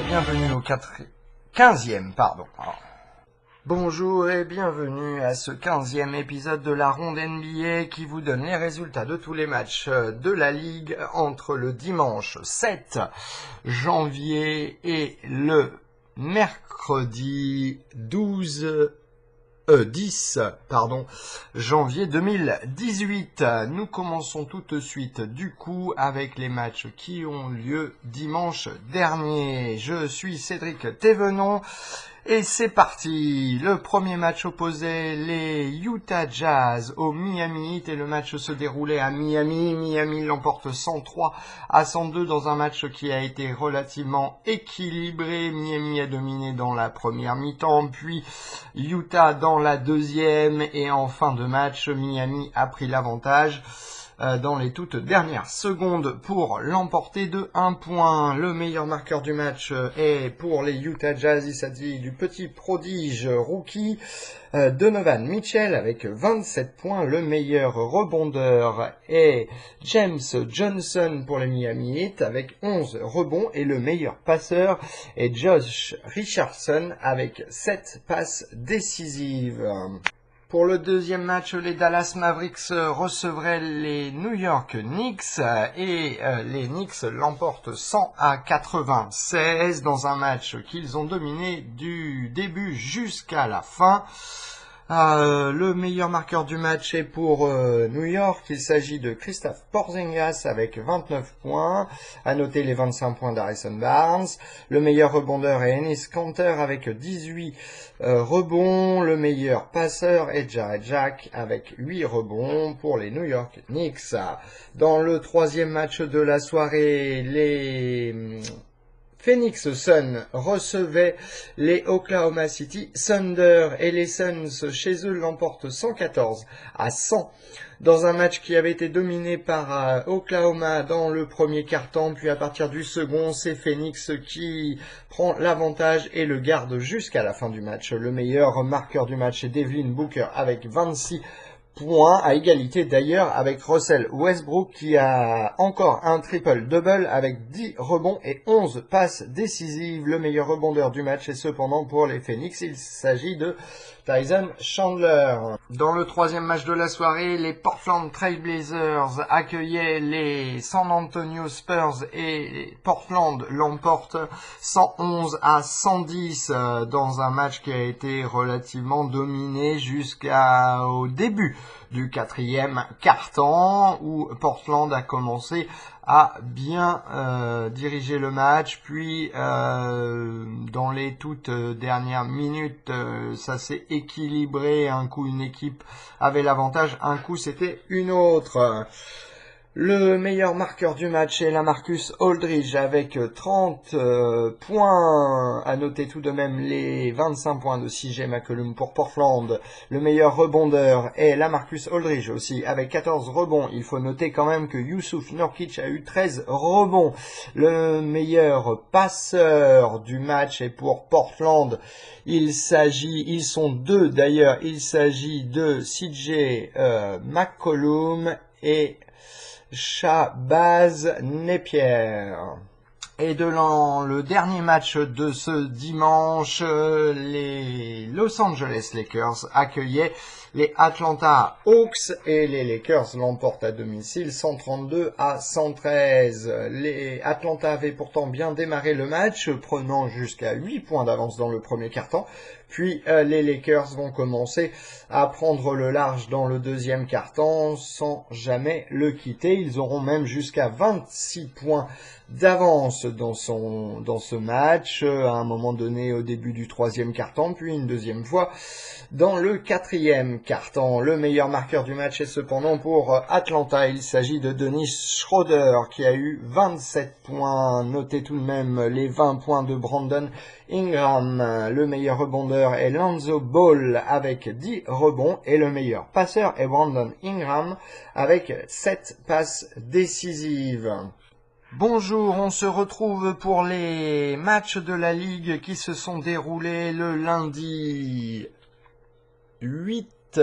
bienvenue au 15e, pardon. Bonjour et bienvenue à ce 15e épisode de la ronde NBA qui vous donne les résultats de tous les matchs de la Ligue entre le dimanche 7 janvier et le mercredi 10 janvier 2018. Nous commençons tout de suite du coup avec les matchs qui ont lieu dimanche dernier. Je suis Cédric Thévenon et c'est parti. Le premier match opposait les Utah Jazz au Miami Heat et le match se déroulait à Miami. Miami l'emporte 103-102 dans un match qui a été relativement équilibré. Miami a dominé dans la première mi-temps, puis Utah dans la deuxième et en fin de match, Miami a pris l'avantage dans les toutes dernières secondes pour l'emporter de 1 point. Le meilleur marqueur du match est pour les Utah Jazz, il s'agit du petit prodige rookie Donovan Mitchell avec 27 points. Le meilleur rebondeur est James Johnson pour les Miami Heat avec 11 rebonds et le meilleur passeur est Josh Richardson avec 7 passes décisives. Pour le deuxième match, les Dallas Mavericks recevraient les New York Knicks et les Knicks l'emportent 100-96 dans un match qu'ils ont dominé du début jusqu'à la fin. Le meilleur marqueur du match est pour New York. Il s'agit de Kristaps Porzingis avec 29 points. À noter les 25 points d'Harrison Barnes. Le meilleur rebondeur est Enes Kanter avec 18 rebonds. Le meilleur passeur est Jarrett Jack avec 8 rebonds pour les New York Knicks. Dans le troisième match de la soirée, les Phoenix Suns recevaient les Oklahoma City Thunder et les Suns chez eux l'emportent 114-100 dans un match qui avait été dominé par Oklahoma dans le premier quart-temps, puis à partir du second, c'est Phoenix qui prend l'avantage et le garde jusqu'à la fin du match. Le meilleur marqueur du match est Devin Booker avec 26 points, à égalité d'ailleurs avec Russell Westbrook qui a encore un triple-double avec 10 rebonds et 11 passes décisives. Le meilleur rebondeur du match est cependant pour les Phoenix, il s'agit de Tyson Chandler. Dans le troisième match de la soirée, les Portland Trail Blazers accueillaient les San Antonio Spurs et Portland l'emporte 111-110 dans un match qui a été relativement dominé jusqu'au début du quatrième quart-temps où Portland a commencé à bien diriger le match, puis dans les toutes dernières minutes ça s'est équilibré, un coup une équipe avait l'avantage, un coup c'était une autre. Le meilleur marqueur du match est LaMarcus Aldridge avec 30 points. À noter tout de même les 25 points de CJ McCollum pour Portland. Le meilleur rebondeur est LaMarcus Aldridge aussi avec 14 rebonds. Il faut noter quand même que Jusuf Nurkic a eu 13 rebonds. Le meilleur passeur du match est pour Portland. Il sont deux d'ailleurs. Il s'agit de CJ McCollum et Shabazz Napier. Et le dernier match de ce dimanche, les Los Angeles Lakers accueillaient les Atlanta Hawks et les Lakers l'emportent à domicile 132-113. Les Atlanta avaient pourtant bien démarré le match, prenant jusqu'à 8 points d'avance dans le premier quart-temps. Puis les Lakers vont commencer à prendre le large dans le deuxième quart-temps sans jamais le quitter. Ils auront même jusqu'à 26 points d'avance dans ce match à un moment donné au début du troisième quart-temps, puis une deuxième fois dans le quatrième quart-temps. Le meilleur marqueur du match est cependant pour Atlanta. Il s'agit de Dennis Schroeder qui a eu 27 points. Notez tout de même les 20 points de Brandon Ingram. Le meilleur rebondeur est Lonzo Ball avec 10 rebonds et le meilleur passeur est Brandon Ingram avec 7 passes décisives. Bonjour, on se retrouve pour les matchs de la Ligue qui se sont déroulés le lundi 8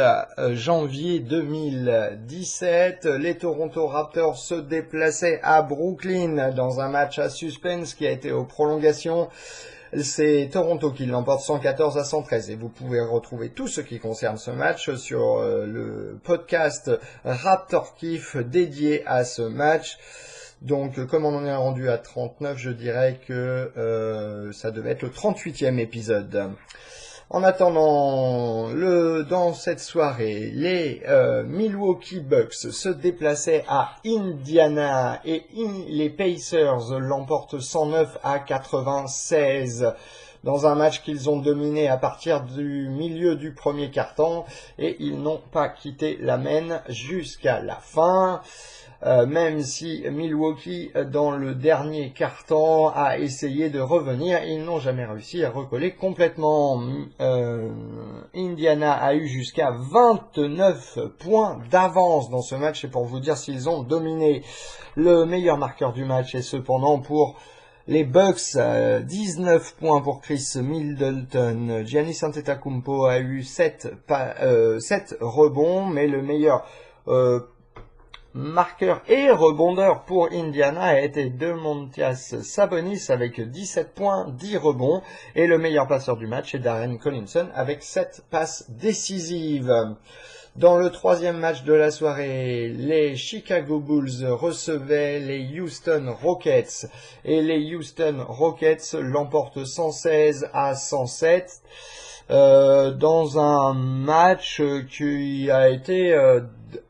janvier 2017. Les Toronto Raptors se déplaçaient à Brooklyn dans un match à suspense qui a été aux prolongations. C'est Toronto qui l'emporte 114-113 et vous pouvez retrouver tout ce qui concerne ce match sur le podcast Raptor Kiff dédié à ce match. Donc comme on en est rendu à 39, je dirais que ça devait être le 38e épisode. En attendant, dans cette soirée, les Milwaukee Bucks se déplaçaient à Indiana et les Pacers l'emportent 109-96 dans un match qu'ils ont dominé à partir du milieu du premier quart-temps et ils n'ont pas quitté la main jusqu'à la fin. Même si Milwaukee, dans le dernier quart-temps, a essayé de revenir, ils n'ont jamais réussi à recoller complètement. Indiana a eu jusqu'à 29 points d'avance dans ce match, et pour vous dire s'ils ont dominé. Le meilleur marqueur du match est cependant pour les Bucks, 19 points pour Chris Middleton. Giannis Antetokounmpo a eu 7 rebonds, mais le meilleur marqueur et rebondeur pour Indiana a été Domantas Sabonis avec 17 points, 10 rebonds. Et le meilleur passeur du match est Darren Collinson avec 7 passes décisives. Dans le troisième match de la soirée, les Chicago Bulls recevaient les Houston Rockets. Et les Houston Rockets l'emportent 116-107. Dans un match qui a été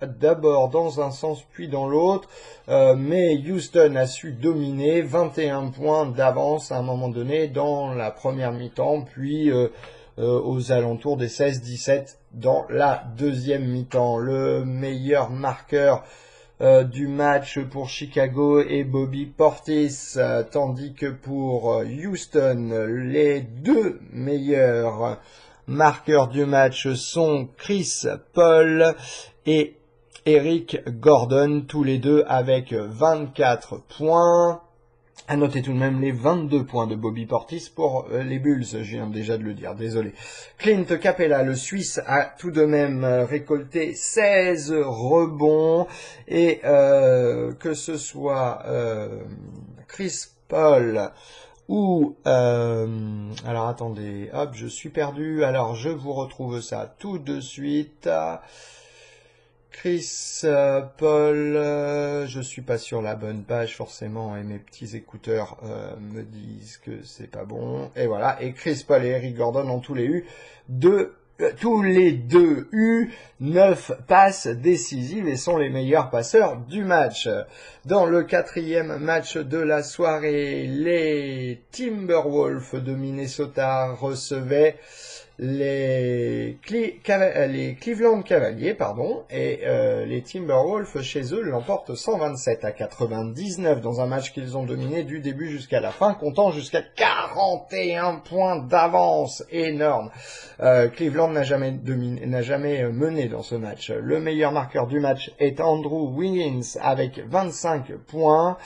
d'abord dans un sens puis dans l'autre, mais Houston a su dominer, 21 points d'avance à un moment donné dans la première mi-temps, puis aux alentours des 16-17 dans la deuxième mi-temps. Le meilleur marqueur du match pour Chicago est Bobby Portis, tandis que pour Houston, les deux meilleurs marqueurs du match sont Chris Paul et Eric Gordon, tous les deux avec 24 points. À noter tout de même les 22 points de Bobby Portis pour les Bulls, je viens déjà de le dire, désolé. Clint Capella, le Suisse, a tout de même récolté 16 rebonds et que ce soit Chris Paul ou... alors attendez, hop, je suis perdu, alors je vous retrouve ça tout de suite. Chris Paul, je suis pas sur la bonne page forcément et mes petits écouteurs me disent que c'est pas bon. Et voilà, et Chris Paul et Eric Gordon ont tous les deux eu 9 passes décisives et sont les meilleurs passeurs du match. Dans le quatrième match de la soirée, les Timberwolves de Minnesota recevaient les Cleveland Cavaliers, et les Timberwolves chez eux l'emportent 127-99 dans un match qu'ils ont dominé du début jusqu'à la fin, comptant jusqu'à 41 points d'avance, énorme. Cleveland n'a jamais mené dans ce match. Le meilleur marqueur du match est Andrew Wiggins avec 25 points.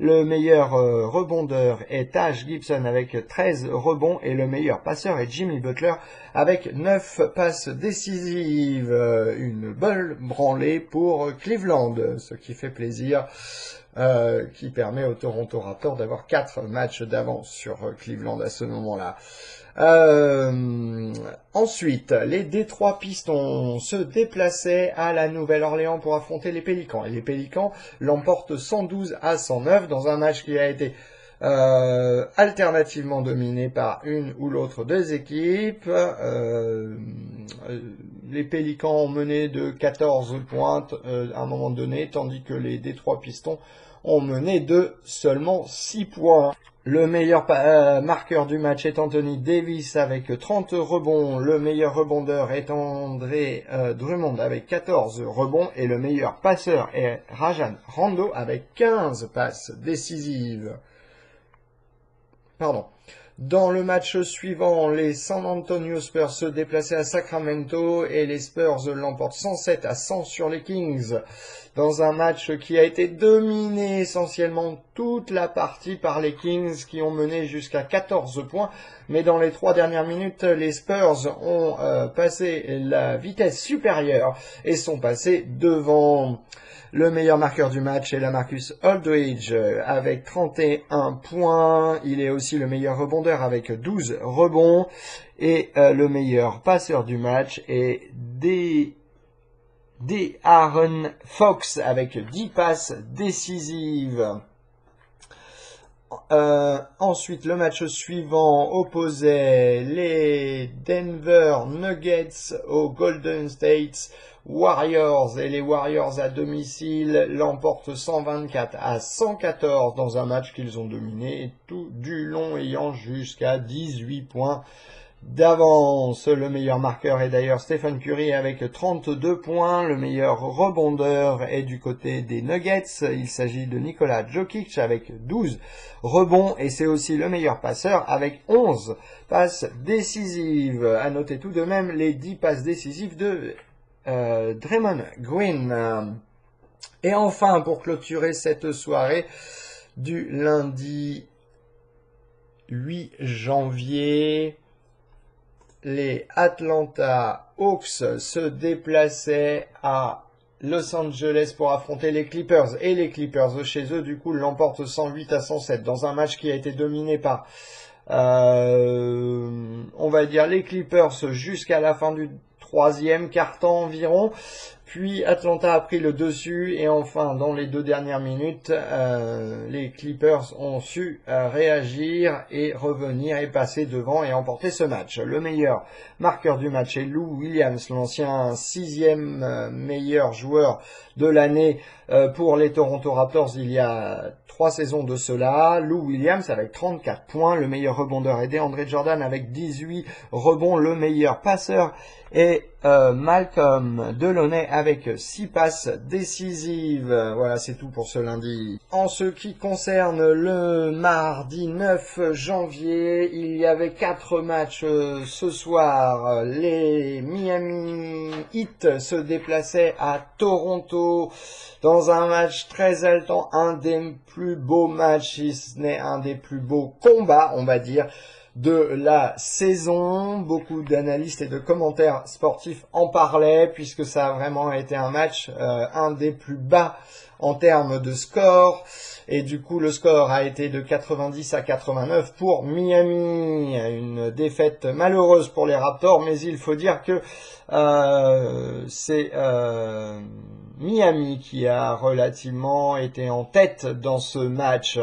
Le meilleur rebondeur est Taj Gibson avec 13 rebonds et le meilleur passeur est Jimmy Butler avec 9 passes décisives. Une belle branlée pour Cleveland, ce qui fait plaisir, qui permet aux Toronto Raptors d'avoir 4 matchs d'avance sur Cleveland à ce moment-là. Ensuite, les Détroit Pistons se déplaçaient à la Nouvelle-Orléans pour affronter les Pélicans. Et les Pélicans l'emportent 112-109 dans un match qui a été alternativement dominé par une ou l'autre des équipes. Les Pélicans ont mené de 14 points à un moment donné, tandis que les Détroit Pistons ont mené de seulement 6 points. Le meilleur marqueur du match est Anthony Davis avec 30 rebonds. Le meilleur rebondeur est André Drummond avec 14 rebonds. Et le meilleur passeur est Rajon Rondo avec 15 passes décisives. Dans le match suivant, les San Antonio Spurs se déplaçaient à Sacramento et les Spurs l'emportent 107-100 sur les Kings. Dans un match qui a été dominé essentiellement toute la partie par les Kings qui ont mené jusqu'à 14 points. Mais dans les 3 dernières minutes, les Spurs ont passé la vitesse supérieure et sont passés devant. Le meilleur marqueur du match est LaMarcus Aldridge avec 31 points. Il est aussi le meilleur rebondeur avec 12 rebonds. Et le meilleur passeur du match est De'Aaron Fox avec 10 passes décisives. Ensuite, le match suivant opposait les Denver Nuggets aux Golden State Warriors et les Warriors à domicile l'emportent 124-114 dans un match qu'ils ont dominé tout du long ayant jusqu'à 18 points d'avance. Le meilleur marqueur est d'ailleurs Stephen Curry avec 32 points. Le meilleur rebondeur est du côté des Nuggets. Il s'agit de Nikola Jokic avec 12 rebonds et c'est aussi le meilleur passeur avec 11 passes décisives. À noter tout de même les 10 passes décisives de Draymond Green. Et enfin, pour clôturer cette soirée du lundi 8 janvier, les Atlanta Hawks se déplaçaient à Los Angeles pour affronter les Clippers. Et les Clippers, chez eux, du coup, l'emportent 108-107 dans un match qui a été dominé par, on va dire, les Clippers jusqu'à la fin du 3e quart-temps environ. Puis Atlanta a pris le dessus et enfin dans les 2 dernières minutes, les Clippers ont su réagir et revenir et passer devant et emporter ce match. Le meilleur marqueur du match est Lou Williams, l'ancien 6e meilleur joueur de l'année pour les Toronto Raptors il y a 3 saisons de cela. Lou Williams avec 34 points, le meilleur rebondeur est DeAndre Jordan avec 18 rebonds, le meilleur passeur est Malcolm Delaunay avec 6 passes décisives. Voilà, c'est tout pour ce lundi. En ce qui concerne le mardi 9 janvier, il y avait 4 matchs ce soir. Les Miami Heat se déplaçaient à Toronto dans un match très haletant, un des plus beaux matchs, si ce n'est un des plus beaux combats, on va dire, de la saison. Beaucoup d'analystes et de commentaires sportifs en parlaient puisque ça a vraiment été un match un des plus bas en termes de score et du coup le score a été de 90-89 pour Miami. Une défaite malheureuse pour les Raptors, mais il faut dire que c'est Miami qui a relativement été en tête dans ce match.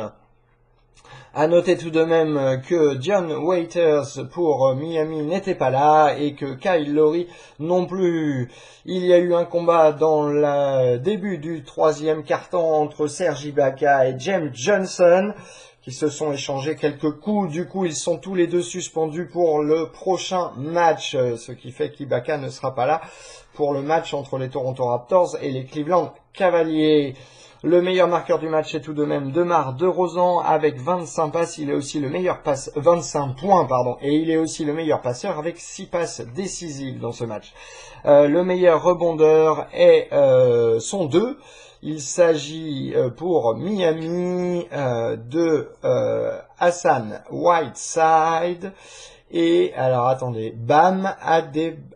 À noter tout de même que Dion Waiters pour Miami n'était pas là et que Kyle Lowry non plus. Il y a eu un combat dans le début du 3e quart-temps entre Serge Ibaka et James Johnson qui se sont échangés quelques coups. Du coup, ils sont tous les deux suspendus pour le prochain match, ce qui fait qu'Ibaka ne sera pas là pour le match entre les Toronto Raptors et les Cleveland Cavaliers. Le meilleur marqueur du match est tout de même DeMar DeRozan avec 25 passes. Il est aussi le meilleur 25 points, pardon. Et il est aussi le meilleur passeur avec 6 passes décisives dans ce match. Le meilleur rebondeur sont 2. Il s'agit pour Miami de Hassan Whiteside. Et alors attendez, Bam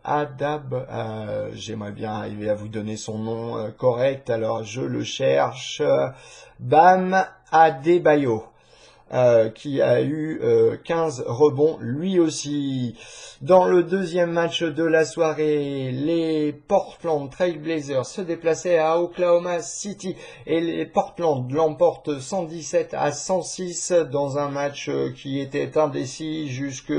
Adab, j'aimerais bien arriver à vous donner son nom correct, alors je le cherche, Bam Adebayo, qui a eu 15 rebonds lui aussi. Dans le deuxième match de la soirée, les Portland Trail Blazers se déplaçaient à Oklahoma City et les Portland l'emportent 117-106 dans un match qui était indécis jusque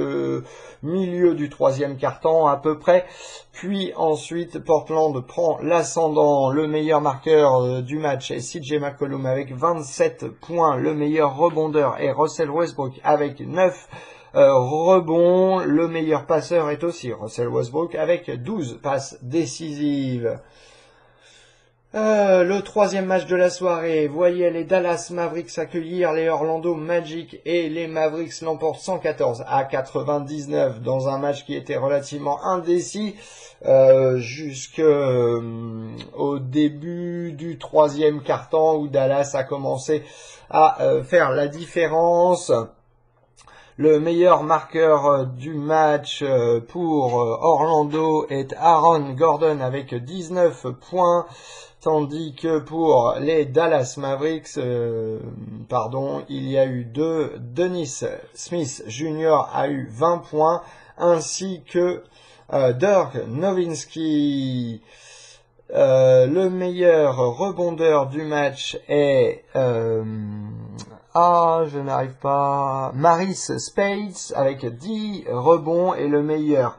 milieu du 3e quart-temps à peu près. Puis ensuite, Portland prend l'ascendant. Le meilleur marqueur du match est CJ McCollum avec 27 points. Le meilleur rebondeur est Russell Westbrook avec 9 rebonds. Le meilleur passeur est aussi Russell Westbrook avec 12 passes décisives. Le troisième match de la soirée voyait les Dallas Mavericks accueillir les Orlando Magic et les Mavericks l'emportent 114 à 99 dans un match qui était relativement indécis jusqu'au début du troisième quart-temps où Dallas a commencé à faire la différence. Le meilleur marqueur du match pour Orlando est Aaron Gordon avec 19 points. Tandis que pour les Dallas Mavericks, il y a eu Dennis Smith Jr. a eu 20 points, ainsi que Dirk Nowitzki. Le meilleur rebondeur du match est Maris Spades avec 10 rebonds et le meilleur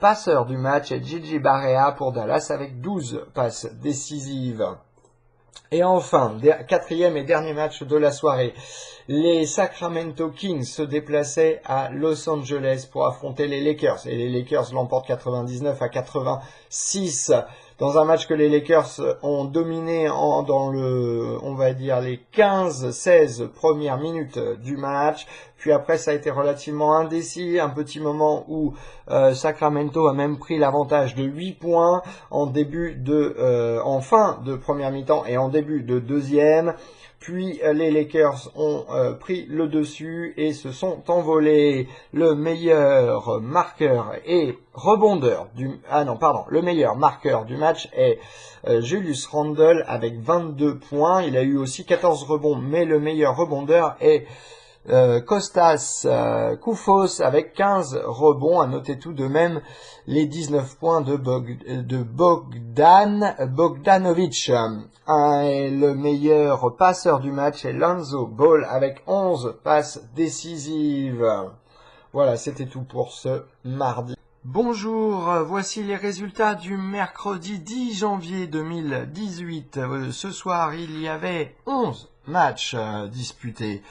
passeur du match est Gigi Barea pour Dallas avec 12 passes décisives. Et enfin, quatrième et dernier match de la soirée, les Sacramento Kings se déplaçaient à Los Angeles pour affronter les Lakers. Et les Lakers l'emportent 99 à 86 dans un match que les Lakers ont dominé dans les 15-16 premières minutes du match. Puis après, ça a été relativement indécis, un petit moment où Sacramento a même pris l'avantage de 8 points en fin de première mi-temps et en début de deuxième. Puis les Lakers ont pris le dessus et se sont envolés. Le meilleur marqueur et le meilleur marqueur du match est Julius Randle avec 22 points. Il a eu aussi 14 rebonds, mais le meilleur rebondeur est Kostas Koufos avec 15 rebonds. À noter tout de même les 19 points de Bogdanovic. Et le meilleur passeur du match est Lonzo Ball avec 11 passes décisives. Voilà, c'était tout pour ce mardi. Bonjour, voici les résultats du mercredi 10 janvier 2018. Ce soir, il y avait 11 matchs disputés.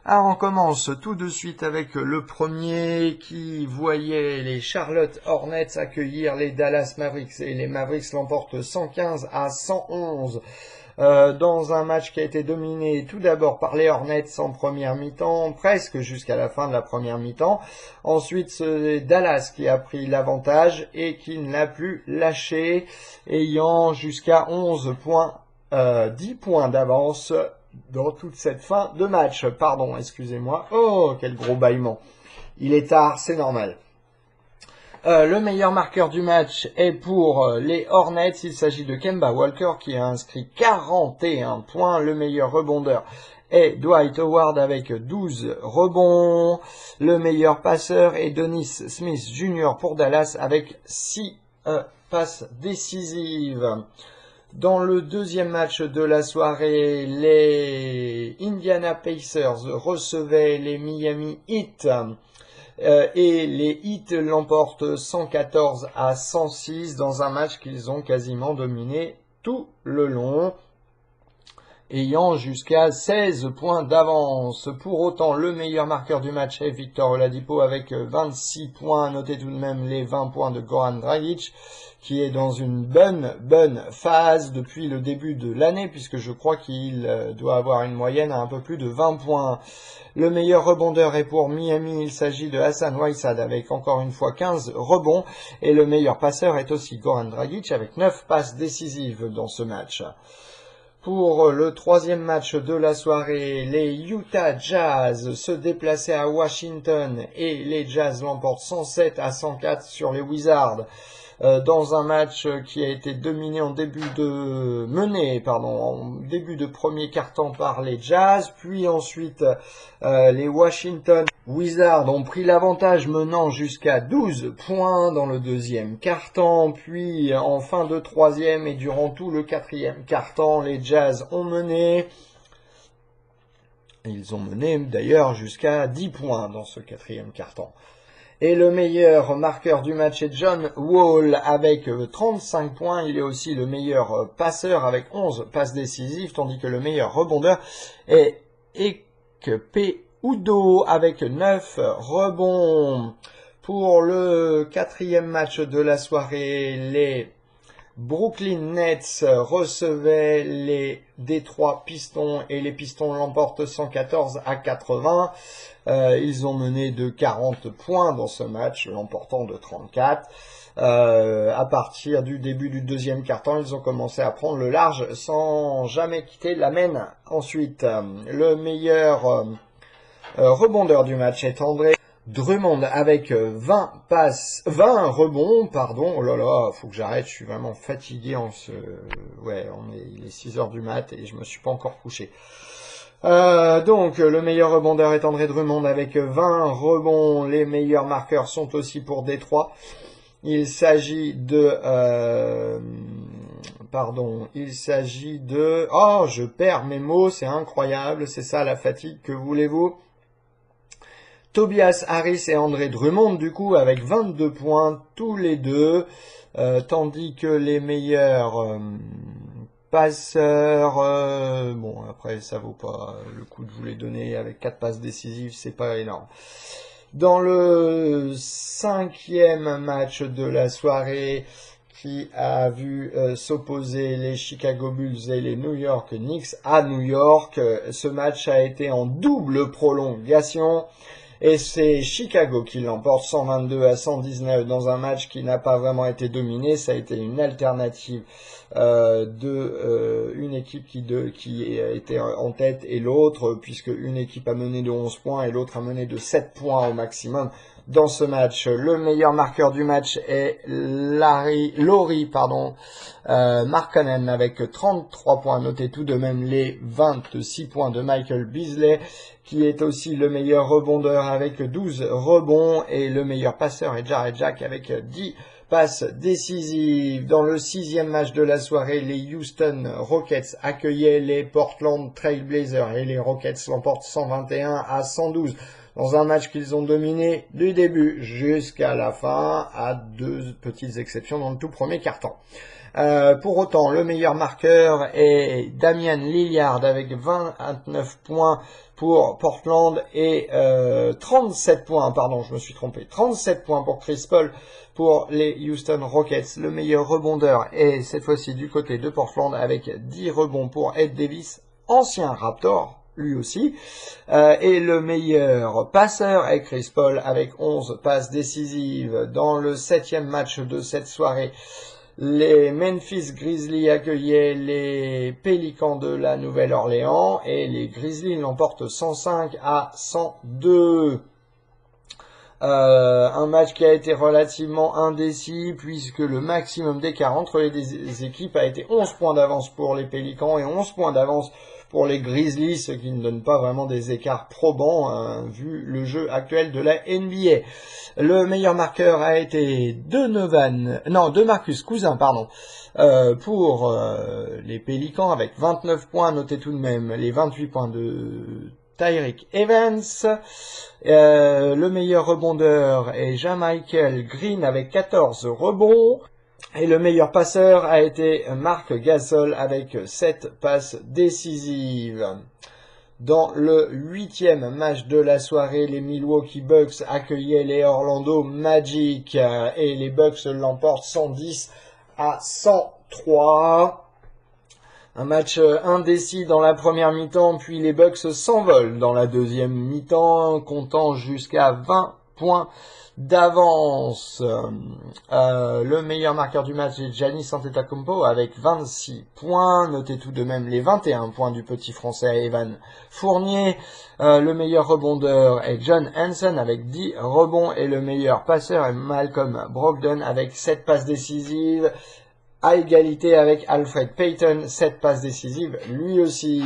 Alors on commence tout de suite avec le premier qui voyait les Charlotte Hornets accueillir les Dallas Mavericks et les Mavericks l'emportent 115 à 111. Dans un match qui a été dominé tout d'abord par les Hornets en première mi-temps, presque jusqu'à la fin de la première mi-temps. Ensuite, c'est Dallas qui a pris l'avantage et qui ne l'a plus lâché, ayant jusqu'à 10 points d'avance dans toute cette fin de match. Pardon, excusez-moi. Oh, quel gros bâillement. Il est tard, c'est normal. Le meilleur marqueur du match est pour les Hornets. Il s'agit de Kemba Walker qui a inscrit 41 points. Le meilleur rebondeur est Dwight Howard avec 12 rebonds. Le meilleur passeur est Dennis Smith Jr. pour Dallas avec 6 passes décisives. Dans le deuxième match de la soirée, les Indiana Pacers recevaient les Miami Heat. Et les Heat l'emportent 114 à 106 dans un match qu'ils ont quasiment dominé tout le long, ayant jusqu'à 16 points d'avance. Pour autant, le meilleur marqueur du match est Victor Oladipo avec 26 points. Notez tout de même les 20 points de Goran Dragic, qui est dans une bonne phase depuis le début de l'année, puisque je crois qu'il doit avoir une moyenne à un peu plus de 20 points. Le meilleur rebondeur est pour Miami, il s'agit de Hassan Whiteside avec encore une fois 15 rebonds, et le meilleur passeur est aussi Goran Dragic avec 9 passes décisives dans ce match. Pour le troisième match de la soirée, les Utah Jazz se déplaçaient à Washington et les Jazz l'emportent 107 à 104 sur les Wizards. Dans un match qui a été dominé en début de premier quart-temps par les Jazz, puis ensuite les Washington Wizards ont pris l'avantage menant jusqu'à 12 points dans le deuxième quart-temps, puis en fin de troisième et durant tout le quatrième quart-temps, les Jazz ont mené. Ils ont mené d'ailleurs jusqu'à 10 points dans ce quatrième quart-temps. Et le meilleur marqueur du match est John Wall avec 35 points. Il est aussi le meilleur passeur avec 11 passes décisives, tandis que le meilleur rebondeur est Ekpe Udoh avec 9 rebonds. Pour le quatrième match de la soirée, les Brooklyn Nets recevait les Détroit Pistons et les Pistons l'emportent 114-80. Ils ont mené de 40 points dans ce match, l'emportant de 34. À partir du début du deuxième quart-temps, ils ont commencé à prendre le large sans jamais quitter la main. Ensuite, le meilleur rebondeur du match est André Drummond avec 20 rebonds, pardon. Oh là là, faut que j'arrête, je suis vraiment fatigué il est 6 heures du mat et je me suis pas encore couché. Donc, le meilleur rebondeur est André Drummond avec 20 rebonds. Les meilleurs marqueurs sont aussi pour Détroit. Il s'agit de... Oh, je perds mes mots, c'est incroyable, c'est ça la fatigue, que voulez-vous? Tobias Harris et André Drummond, du coup, avec 22 points tous les deux, tandis que les meilleurs passeurs, bon, après, ça vaut pas le coup de vous les donner, avec 4 passes décisives, c'est pas énorme. Dans le 5e match de la soirée, qui a vu s'opposer les Chicago Bulls et les New York Knicks à New York, ce match a été en double prolongation. Et c'est Chicago qui l'emporte 122-119 dans un match qui n'a pas vraiment été dominé. Ça a été une alternative une équipe qui était en tête et l'autre, puisque une équipe a mené de 11 points et l'autre a mené de 7 points au maximum. Dans ce match, le meilleur marqueur du match est Lauri Markkanen avec 33 points. Notez tout de même les 26 points de Michael Beasley, qui est aussi le meilleur rebondeur avec 12 rebonds, et le meilleur passeur est Jarrett Jack avec 10 passes décisives. Dans le 6e match de la soirée, les Houston Rockets accueillaient les Portland Trail Blazers et les Rockets l'emportent 121-112. Dans un match qu'ils ont dominé du début jusqu'à la fin, à 2 petites exceptions dans le tout premier quart-temps. Pour autant, le meilleur marqueur est Damian Lillard avec 29 points pour Portland et 37 points pour Chris Paul pour les Houston Rockets. Le meilleur rebondeur est cette fois-ci du côté de Portland avec 10 rebonds pour Ed Davis, ancien Raptor lui aussi, et le meilleur passeur est Chris Paul avec 11 passes décisives. Dans le 7e match de cette soirée, les Memphis Grizzlies accueillaient les Pélicans de la Nouvelle-Orléans et les Grizzlies l'emportent 105-102. Un match qui a été relativement indécis puisque le maximum d'écart entre les équipes a été 11 points d'avance pour les Pélicans et 11 points d'avance pour les Grizzlies, ce qui ne donne pas vraiment des écarts probants vu le jeu actuel de la NBA. Le meilleur marqueur a été de Marcus Cousin, pour les Pélicans avec 29 points. Notez tout de même les 28 points de Tyreke Evans. Le meilleur rebondeur est Jamichael Green avec 14 rebonds. Et le meilleur passeur a été Marc Gasol avec 7 passes décisives. Dans le 8e match de la soirée, les Milwaukee Bucks accueillaient les Orlando Magic et les Bucks l'emportent 110-103. Un match indécis dans la première mi-temps, puis les Bucks s'envolent dans la deuxième mi-temps, comptant jusqu'à 20 points d'avance. Le meilleur marqueur du match est Giannis Antetokounmpo avec 26 points. Notez tout de même les 21 points du petit français Evan Fournier. Le meilleur rebondeur est John Hanson avec 10 rebonds et le meilleur passeur est Malcolm Brogdon avec 7 passes décisives. À égalité avec Alfred Payton, 7 passes décisives lui aussi.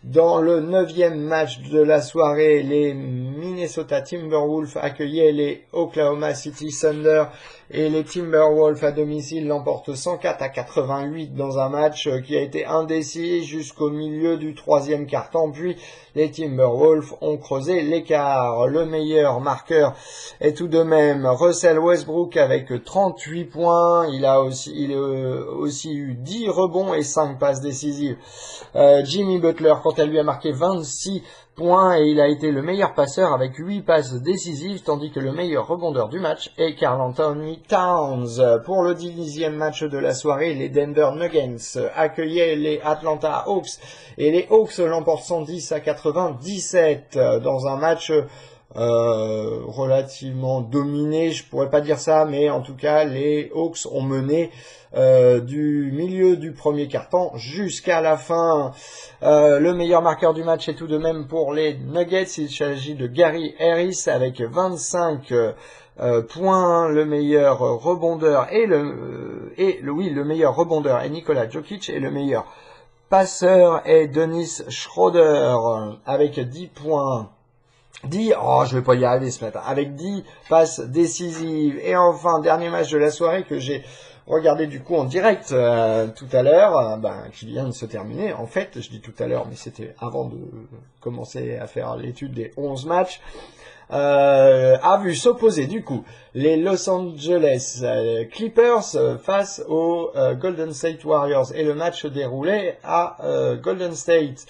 Dans le 9e match de la soirée, les Minnesota Timberwolves accueillaient les Oklahoma City Thunder et les Timberwolves à domicile l'emportent 104-88 dans un match qui a été indécis jusqu'au milieu du 3e quart-temps, puis les Timberwolves ont creusé l'écart. Le meilleur marqueur est tout de même Russell Westbrook avec 38 points. Il a aussi eu 10 rebonds et 5 passes décisives. Jimmy Butler, quant à lui, a marqué 26 points et il a été le meilleur passeur avec 8 passes décisives, tandis que le meilleur rebondeur du match est Karl Anthony Towns. Pour le 10e match de la soirée, les Denver Nuggets accueillaient les Atlanta Hawks et les Hawks l'emportent 110-97 dans un match relativement dominé, je pourrais pas dire ça, mais en tout cas les Hawks ont mené du milieu du premier quart-temps jusqu'à la fin. Le meilleur marqueur du match est tout de même pour les Nuggets, il s'agit de Gary Harris avec 25 points. Le meilleur rebondeur le meilleur rebondeur est Nikola Jokic et le meilleur passeur est Dennis Schroeder avec 10 points. Je vais pas y arriver ce matin, avec 10 passes décisives. Et enfin, dernier match de la soirée que j'ai regardé du coup en direct tout à l'heure, qui vient de se terminer. En fait, je dis tout à l'heure, mais c'était avant de commencer à faire l'étude des 11 matchs. A vu s'opposer du coup les Los Angeles Clippers face aux Golden State Warriors. Et le match déroulait à Golden State.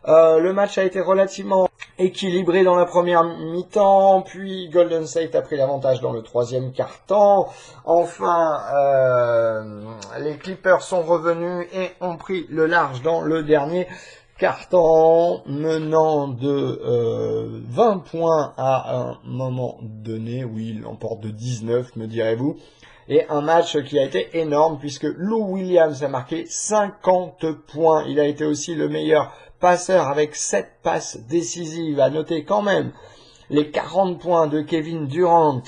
Le match a été relativement équilibré dans la première mi-temps, puis Golden State a pris l'avantage dans le troisième quart-temps. Enfin, les Clippers sont revenus et ont pris le large dans le dernier quart-temps, menant de 20 points à un moment donné. Oui, il l'emporte de 19, me direz-vous. Et un match qui a été énorme puisque Lou Williams a marqué 50 points. Il a été aussi le meilleur passeur avec 7 passes décisives. À noter quand même les 40 points de Kevin Durant.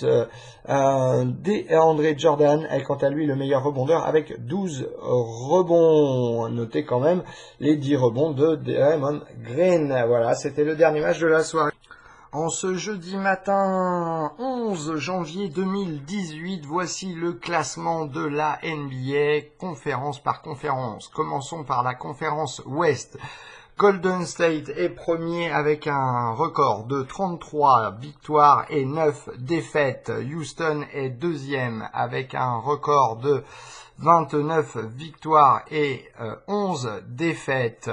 André Jordan est quant à lui le meilleur rebondeur avec 12 rebonds. Notez quand même les 10 rebonds de Draymond Green. Voilà, c'était le dernier match de la soirée. En ce jeudi matin 11 janvier 2018, voici le classement de la NBA, conférence par conférence. Commençons par la conférence Ouest. Golden State est premier avec un record de 33 victoires et 9 défaites. Houston est deuxième avec un record de 29 victoires et 11 défaites,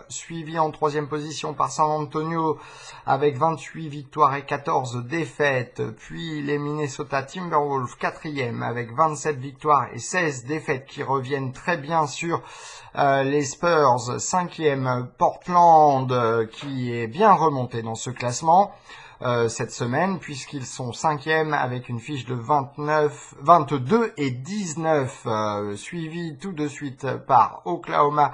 suivi en troisième position par San Antonio avec 28 victoires et 14 défaites, puis les Minnesota Timberwolves quatrième avec 27 victoires et 16 défaites qui reviennent très bien sur les Spurs, cinquième Portland qui est bien remonté dans ce classement cette semaine puisqu'ils sont cinquième avec une fiche de 22 et 19, suivi tout de suite par Oklahoma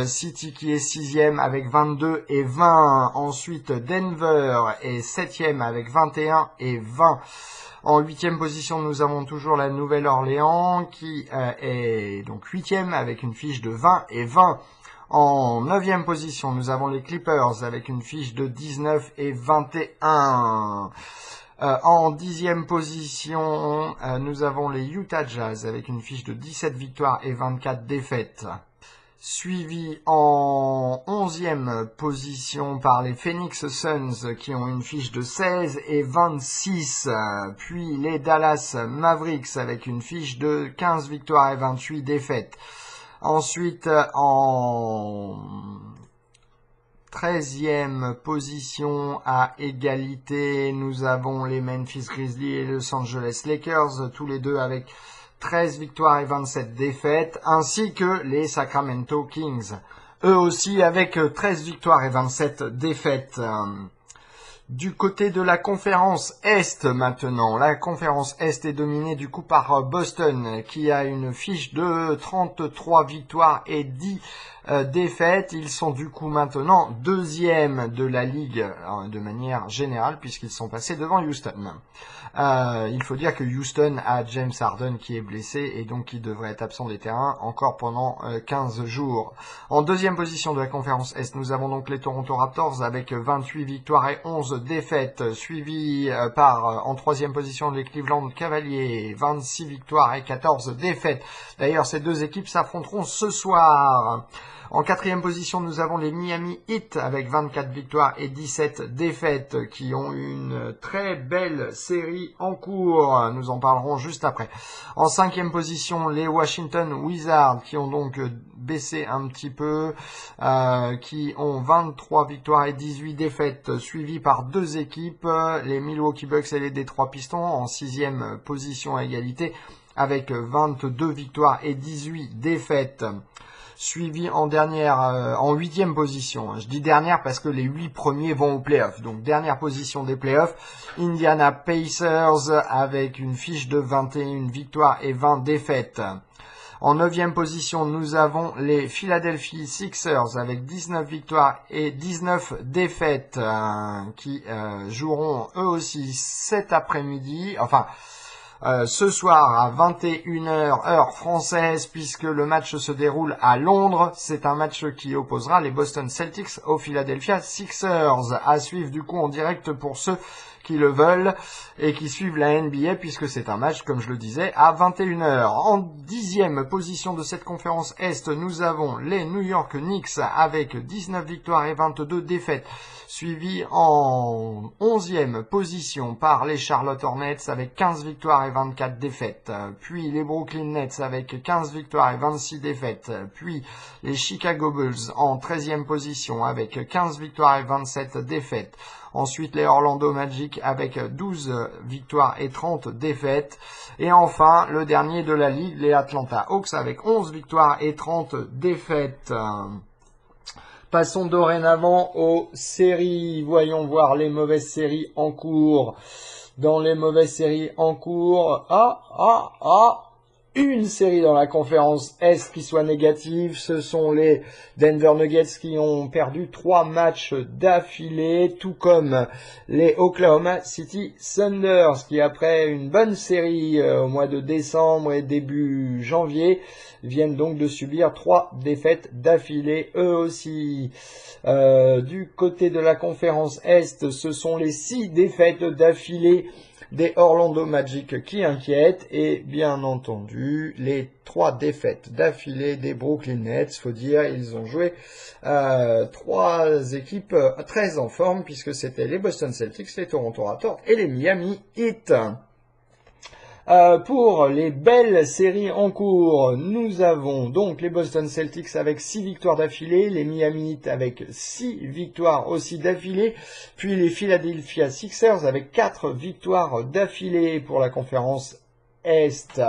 City qui est sixième avec 22 et 20. Ensuite Denver est septième avec 21 et 20. En huitième position, nous avons toujours la Nouvelle-Orléans qui est donc huitième avec une fiche de 20 et 20. En neuvième position, nous avons les Clippers avec une fiche de 19 et 21. En dixième position, nous avons les Utah Jazz avec une fiche de 17 victoires et 24 défaites. Suivi en 11e position par les Phoenix Suns qui ont une fiche de 16 et 26, puis les Dallas Mavericks avec une fiche de 15 victoires et 28 défaites. Ensuite, en 13e position à égalité, nous avons les Memphis Grizzlies et les Los Angeles Lakers, tous les deux avec 13 victoires et 27 défaites, ainsi que les Sacramento Kings, eux aussi avec 13 victoires et 27 défaites. Du côté de la conférence Est maintenant, la conférence Est est dominée du coup par Boston qui a une fiche de 33 victoires et 10 défaites. Ils sont du coup maintenant deuxième de la ligue de manière générale puisqu'ils sont passés devant Houston. Il faut dire que Houston a James Harden qui est blessé et donc qui devrait être absent des terrains encore pendant 15 jours. En deuxième position de la conférence Est, nous avons donc les Toronto Raptors avec 28 victoires et 11 défaites, suivi par en troisième position les Cleveland Cavaliers, 26 victoires et 14 défaites. D'ailleurs, ces deux équipes s'affronteront ce soir. En quatrième position, nous avons les Miami Heat avec 24 victoires et 17 défaites qui ont une très belle série en cours. Nous en parlerons juste après. En cinquième position, les Washington Wizards qui ont donc baisser un petit peu, qui ont 23 victoires et 18 défaites, suivies par deux équipes, les Milwaukee Bucks et les Detroit Pistons, en 6e position à égalité, avec 22 victoires et 18 défaites. Suivi en dernière, en 8e position. Je dis dernière parce que les 8 premiers vont aux playoffs. Donc dernière position des playoffs, Indiana Pacers avec une fiche de 21 victoires et 20 défaites. En 9e position, nous avons les Philadelphia Sixers avec 19 victoires et 19 défaites qui joueront eux aussi cet après-midi. Enfin, ce soir à 21h heure française, puisque le match se déroule à Londres. C'est un match qui opposera les Boston Celtics aux Philadelphia Sixers. À suivre du coup en direct pour ceux qui le veulent et qui suivent la NBA, puisque c'est un match, comme je le disais, à 21h. En 10e position de cette conférence Est, nous avons les New York Knicks avec 19 victoires et 22 défaites, suivi en 11e position par les Charlotte Hornets avec 15 victoires et 24 défaites, puis les Brooklyn Nets avec 15 victoires et 26 défaites, puis les Chicago Bulls en 13e position avec 15 victoires et 27 défaites. Ensuite, les Orlando Magic avec 12 victoires et 30 défaites. Et enfin, le dernier de la ligue, les Atlanta Hawks avec 11 victoires et 30 défaites. Passons dorénavant aux séries. Voyons voir les mauvaises séries en cours. Dans les mauvaises séries en cours, une série dans la conférence Est qui soit négative, ce sont les Denver Nuggets qui ont perdu 3 matchs d'affilée, tout comme les Oklahoma City Thunder qui, après une bonne série au mois de décembre et début janvier, viennent donc de subir 3 défaites d'affilée eux aussi. Du côté de la conférence Est, ce sont les 6 défaites d'affilée des Orlando Magic qui inquiètent, et bien entendu les 3 défaites d'affilée des Brooklyn Nets. Faut dire, ils ont joué 3 équipes très en forme, puisque c'était les Boston Celtics, les Toronto Raptors et les Miami Heat. Pour les belles séries en cours, nous avons donc les Boston Celtics avec 6 victoires d'affilée, les Miami Heat avec 6 victoires aussi d'affilée, puis les Philadelphia Sixers avec 4 victoires d'affilée pour la conférence Est.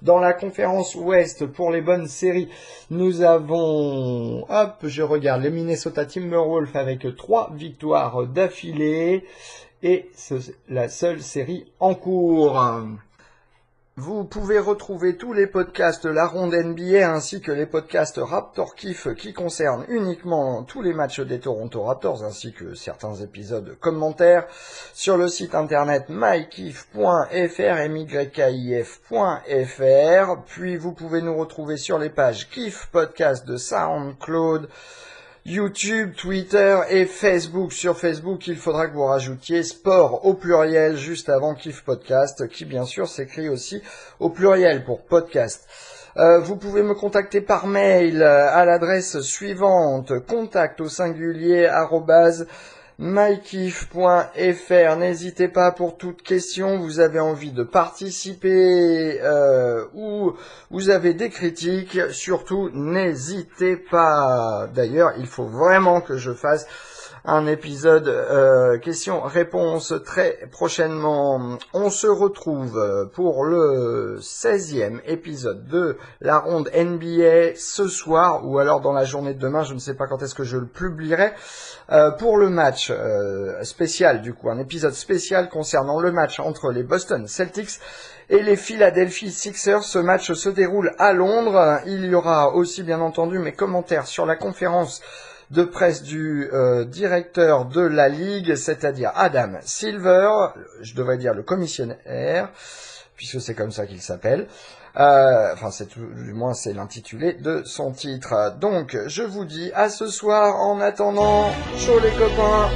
Dans la conférence Ouest, pour les bonnes séries, nous avons, je regarde, les Minnesota Timberwolves avec 3 victoires d'affilée, et c'est la seule série en cours. Vous pouvez retrouver tous les podcasts de la ronde NBA ainsi que les podcasts Raptor Kiff qui concernent uniquement tous les matchs des Toronto Raptors ainsi que certains épisodes commentaires sur le site internet mykiff.fr, mykif.fr. Puis vous pouvez nous retrouver sur les pages Kiff Podcast de SoundCloud, YouTube, Twitter et Facebook. Sur Facebook, il faudra que vous rajoutiez sport au pluriel juste avant Kiff Podcast, qui bien sûr s'écrit aussi au pluriel pour podcast. Vous pouvez me contacter par mail à l'adresse suivante, contact au singulier @mykiff.fr. N'hésitez pas pour toute question, vous avez envie de participer ou vous avez des critiques, surtout n'hésitez pas. D'ailleurs, il faut vraiment que je fasse un épisode questions-réponses très prochainement. On se retrouve pour le 16e épisode de la ronde NBA ce soir, ou alors dans la journée de demain, je ne sais pas quand est-ce que je le publierai, pour le match spécial, du coup, un épisode spécial concernant le match entre les Boston Celtics et les Philadelphia Sixers. Ce match se déroule à Londres. Il y aura aussi, bien entendu, mes commentaires sur la conférence de presse du directeur de la Ligue, c'est-à-dire Adam Silver, je devrais dire le commissionnaire, puisque c'est comme ça qu'il s'appelle. Du moins c'est l'intitulé de son titre. Donc, je vous dis à ce soir. En attendant, ciao les copains.